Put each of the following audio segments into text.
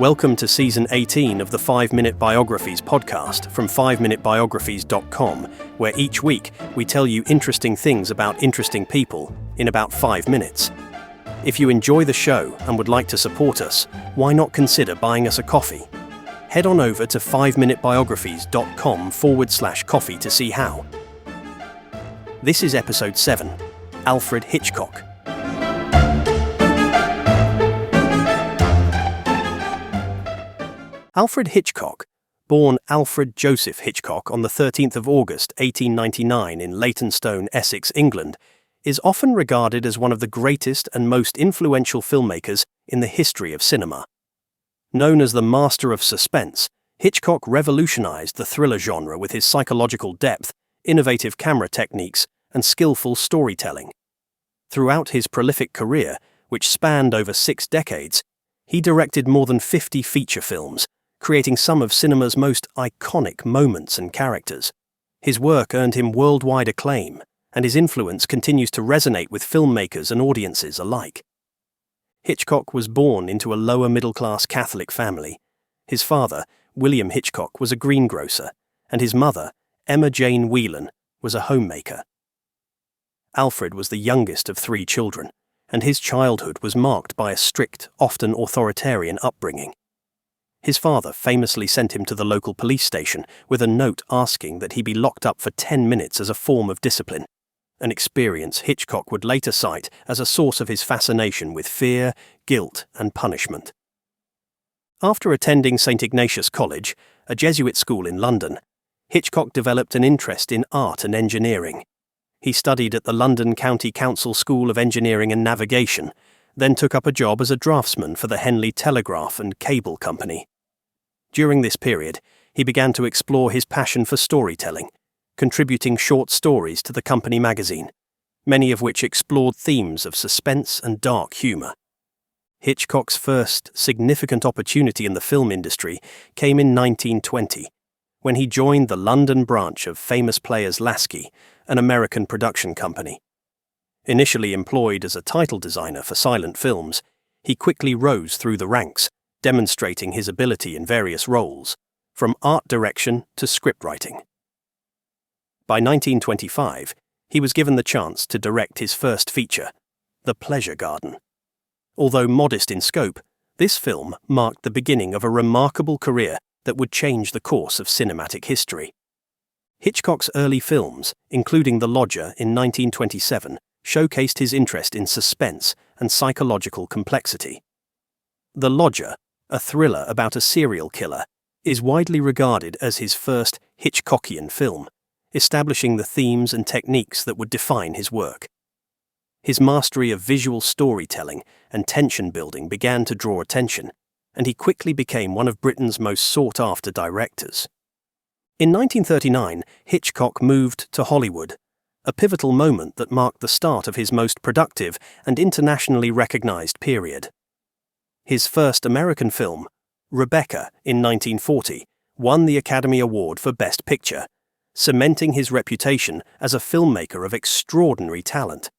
Welcome to Season 18 of the 5-Minute Biographies podcast from 5minutebiographies.com, where each week we tell you interesting things about interesting people in about 5 minutes. If you enjoy the show and would like to support us, why not consider buying us a coffee? Head on over to 5minutebiographies.com/coffee to see how. This is Episode 7, Alfred Hitchcock. Alfred Hitchcock, born Alfred Joseph Hitchcock on the 13th of August 1899 in Leytonstone, Essex, England, is often regarded as one of the greatest and most influential filmmakers in the history of cinema. Known as the Master of Suspense, Hitchcock revolutionized the thriller genre with his psychological depth, innovative camera techniques, and skillful storytelling. Throughout his prolific career, which spanned over 6 decades, he directed more than 50 feature films, creating some of cinema's most iconic moments and characters. His work earned him worldwide acclaim, and his influence continues to resonate with filmmakers and audiences alike. Hitchcock was born into a lower-middle-class Catholic family. His father, William Hitchcock, was a greengrocer, and his mother, Emma Jane Whelan, was a homemaker. Alfred was the youngest of 3 children, and his childhood was marked by a strict, often authoritarian upbringing. His father famously sent him to the local police station with a note asking that he be locked up for 10 minutes as a form of discipline, an experience Hitchcock would later cite as a source of his fascination with fear, guilt, and punishment. After attending St. Ignatius College, a Jesuit school in London, Hitchcock developed an interest in art and engineering. He studied at the London County Council School of Engineering and Navigation, then took up a job as a draftsman for the Henley Telegraph and Cable Company. During this period, he began to explore his passion for storytelling, contributing short stories to the company magazine, many of which explored themes of suspense and dark humour. Hitchcock's first significant opportunity in the film industry came in 1920, when he joined the London branch of Famous Players Lasky, an American production company. Initially employed as a title designer for silent films, he quickly rose through the ranks, demonstrating his ability in various roles, from art direction to scriptwriting. By 1925, he was given the chance to direct his first feature, The Pleasure Garden. Although modest in scope, this film marked the beginning of a remarkable career that would change the course of cinematic history. Hitchcock's early films, including The Lodger in 1927, showcased his interest in suspense and psychological complexity. The Lodger, a thriller about a serial killer, is widely regarded as his first Hitchcockian film, establishing the themes and techniques that would define his work. His mastery of visual storytelling and tension building began to draw attention, and he quickly became one of Britain's most sought-after directors. In 1939, Hitchcock moved to Hollywood, a pivotal moment that marked the start of his most productive and internationally recognized period. His first American film, Rebecca, in 1940, won the Academy Award for Best Picture, cementing his reputation as a filmmaker of extraordinary talent.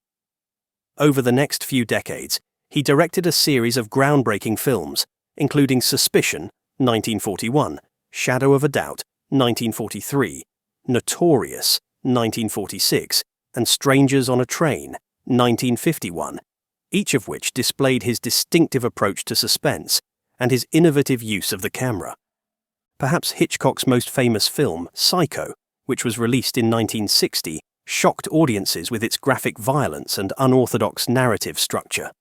Over the next few decades, he directed a series of groundbreaking films, including Suspicion, 1941, Shadow of a Doubt, 1943, Notorious, 1946, and Strangers on a Train, 1951, each of which displayed his distinctive approach to suspense and his innovative use of the camera. Perhaps Hitchcock's most famous film, Psycho, which was released in 1960, shocked audiences with its graphic violence and unorthodox narrative structure.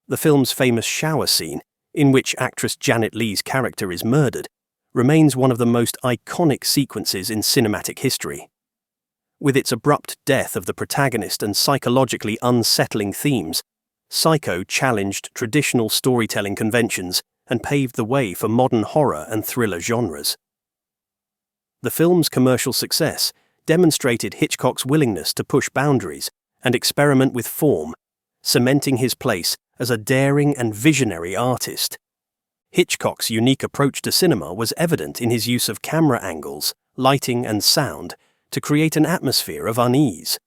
The film's famous shower scene, in which actress Janet Leigh's character is murdered, remains one of the most iconic sequences in cinematic history. With its abrupt death of the protagonist and psychologically unsettling themes, Psycho challenged traditional storytelling conventions and paved the way for modern horror and thriller genres. The film's commercial success demonstrated Hitchcock's willingness to push boundaries and experiment with form, cementing his place as a daring and visionary artist. Hitchcock's unique approach to cinema was evident in his use of camera angles, lighting, and sound to create an atmosphere of unease.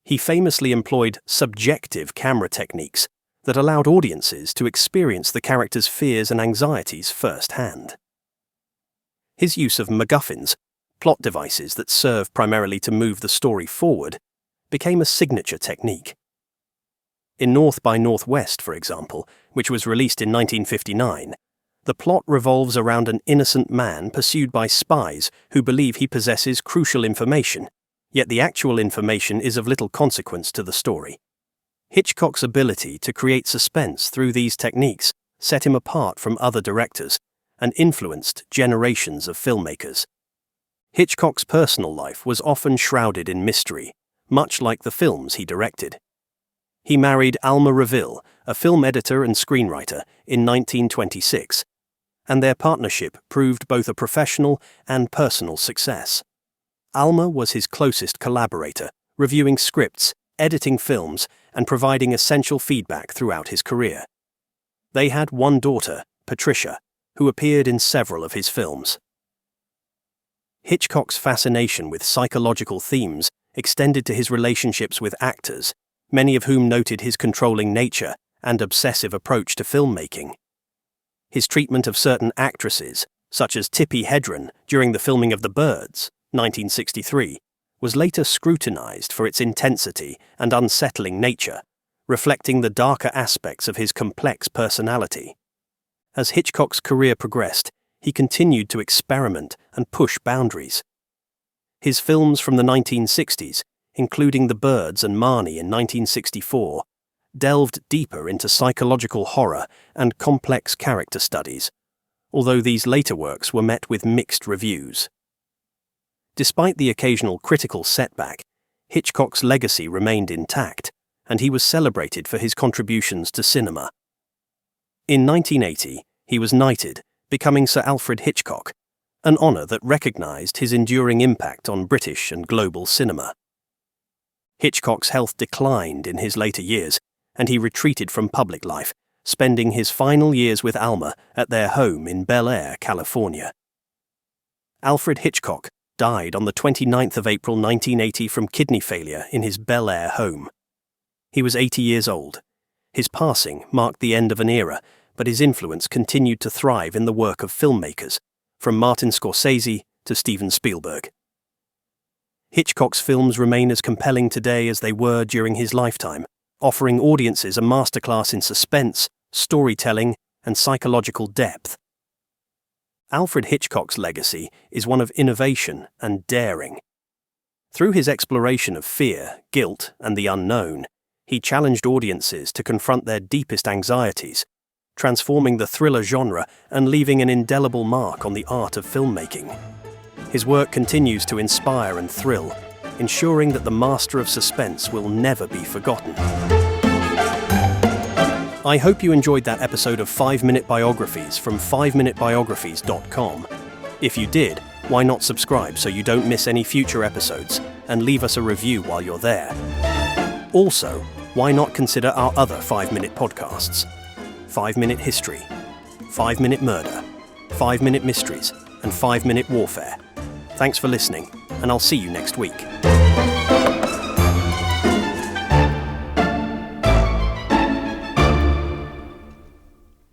He famously employed subjective camera techniques that allowed audiences to experience the character's fears and anxieties firsthand. His use of MacGuffins, plot devices that serve primarily to move the story forward, became a signature technique. In North by Northwest, for example, which was released in 1959, the plot revolves around an innocent man pursued by spies who believe he possesses crucial information, yet the actual information is of little consequence to the story. Hitchcock's ability to create suspense through these techniques set him apart from other directors and influenced generations of filmmakers. Hitchcock's personal life was often shrouded in mystery, much like the films he directed. He married Alma Reville, a film editor and screenwriter, in 1926, and their partnership proved both a professional and personal success. Alma was his closest collaborator, reviewing scripts, editing films, and providing essential feedback throughout his career. They had one daughter, Patricia, who appeared in several of his films. Hitchcock's fascination with psychological themes extended to his relationships with actors, many of whom noted his controlling nature and obsessive approach to filmmaking. His treatment of certain actresses, such as Tippi Hedren during the filming of The Birds, 1963, was later scrutinized for its intensity and unsettling nature, reflecting the darker aspects of his complex personality. As Hitchcock's career progressed, he continued to experiment and push boundaries. His films from the 1960s, including The Birds and Marnie in 1964, delved deeper into psychological horror and complex character studies, although these later works were met with mixed reviews. Despite the occasional critical setback, Hitchcock's legacy remained intact, and he was celebrated for his contributions to cinema. In 1980, he was knighted, becoming Sir Alfred Hitchcock, an honour that recognised his enduring impact on British and global cinema. Hitchcock's health declined in his later years, and he retreated from public life, spending his final years with Alma at their home in Bel Air, California. Alfred Hitchcock died on the 29th of April 1980 from kidney failure in his Bel Air home. He was 80 years old. His passing marked the end of an era, but his influence continued to thrive in the work of filmmakers, from Martin Scorsese to Steven Spielberg. Hitchcock's films remain as compelling today as they were during his lifetime, offering audiences a masterclass in suspense, storytelling, and psychological depth. Alfred Hitchcock's legacy is one of innovation and daring. Through his exploration of fear, guilt, and the unknown, he challenged audiences to confront their deepest anxieties, transforming the thriller genre and leaving an indelible mark on the art of filmmaking. His work continues to inspire and thrill, ensuring that the master of suspense will never be forgotten. I hope you enjoyed that episode of 5-Minute Biographies from 5minutebiographies.com. If you did, why not subscribe so you don't miss any future episodes, and leave us a review while you're there. Also, why not consider our other 5-minute podcasts? 5-Minute History, 5-Minute Murder, 5-Minute Mysteries, and 5-Minute Warfare. Thanks for listening, and I'll see you next week.